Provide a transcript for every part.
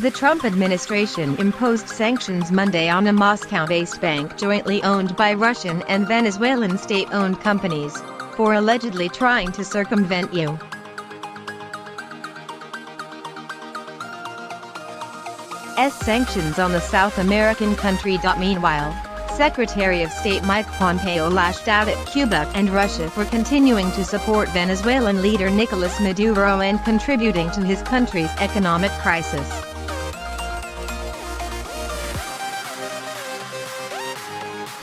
The Trump administration imposed sanctions Monday on a Moscow-based bank jointly owned by Russian and Venezuelan state-owned companies, for allegedly trying to circumvent U.S. sanctions on the South American country. Meanwhile, Secretary of State Mike Pompeo lashed out at Cuba and Russia for continuing to support Venezuelan leader Nicolas Maduro and contributing to his country's economic crisis.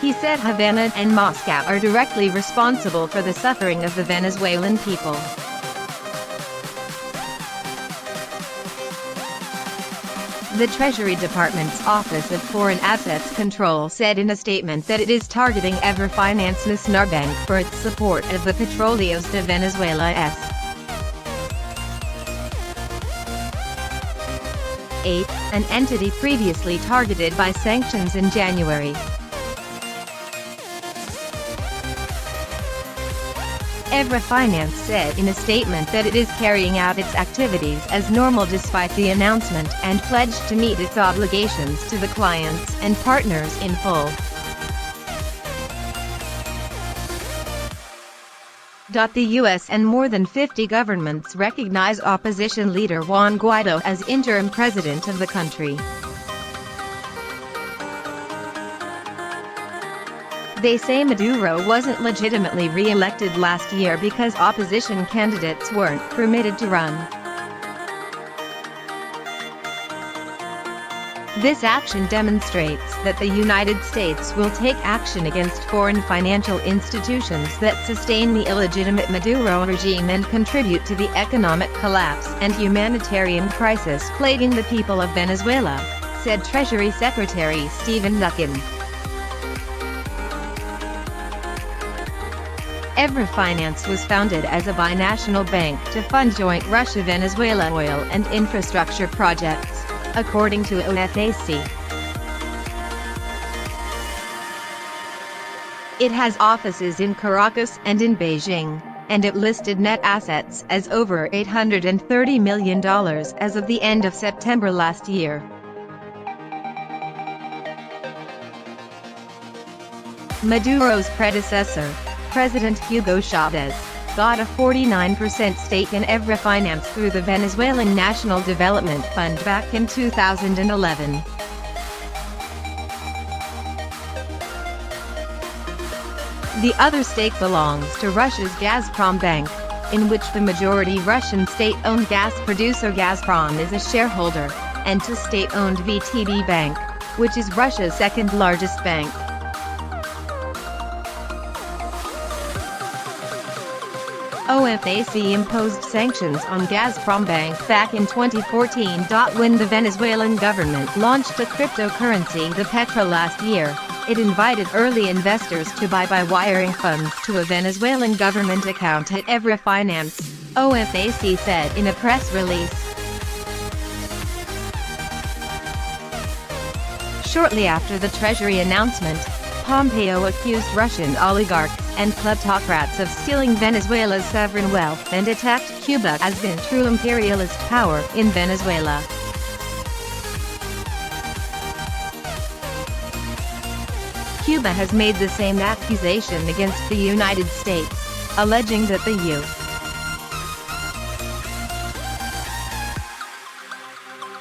He said Havana and Moscow are directly responsible for the suffering of the Venezuelan people. The Treasury Department's Office of Foreign Assets Control said in a statement that it is targeting Everfinance Nacional Bank for its support of the Petróleos de Venezuela S.A., an entity previously targeted by sanctions in January. Everfinance said in a statement that it is carrying out its activities as normal despite the announcement, and pledged to meet its obligations to the clients and partners in full. The U.S. and more than 50 governments recognize opposition leader Juan Guaidó as interim president of the country. They say Maduro wasn't legitimately re-elected last year because opposition candidates weren't permitted to run. This action demonstrates that the United States will take action against foreign financial institutions that sustain the illegitimate Maduro regime and contribute to the economic collapse and humanitarian crisis plaguing the people of Venezuela, said Treasury Secretary Stephen Mnuchin. Everfinance was founded as a binational bank to fund joint Russia-Venezuela oil and infrastructure projects, according to OFAC. It has offices in Caracas and in Beijing, and it listed net assets as over $830 million as of the end of September last year. Maduro's predecessor, President Hugo Chavez, got a 49% stake in Everfinance through the Venezuelan National Development Fund back in 2011. The other stake belongs to Russia's Gazprom Bank, in which the majority Russian state-owned gas producer Gazprom is a shareholder, and to state-owned VTB Bank, which is Russia's second-largest bank. OFAC imposed sanctions on Gazprom Bank back in 2014. When the Venezuelan government launched a cryptocurrency, the Petro, last year, it invited early investors to buy by wiring funds to a Venezuelan government account at Everfinance, OFAC said in a press release. Shortly after the Treasury announcement, Pompeo accused Russian oligarchs and kleptocrats of stealing Venezuela's sovereign wealth and attacked Cuba as the true imperialist power in Venezuela. Cuba has made the same accusation against the United States, alleging that the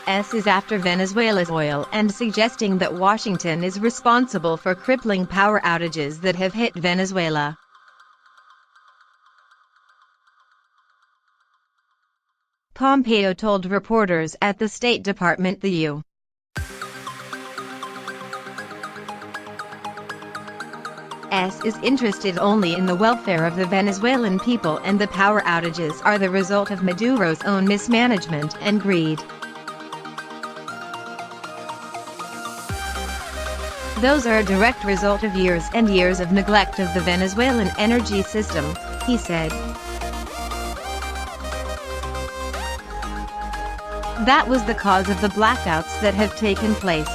U.S. is after Venezuela's oil and suggesting that Washington is responsible for crippling power outages that have hit Venezuela. Pompeo told reporters at the State Department the U.S. is interested only in the welfare of the Venezuelan people, and the power outages are the result of Maduro's own mismanagement and greed. Those are a direct result of years and years of neglect of the Venezuelan energy system, he said. That was the cause of the blackouts that have taken place.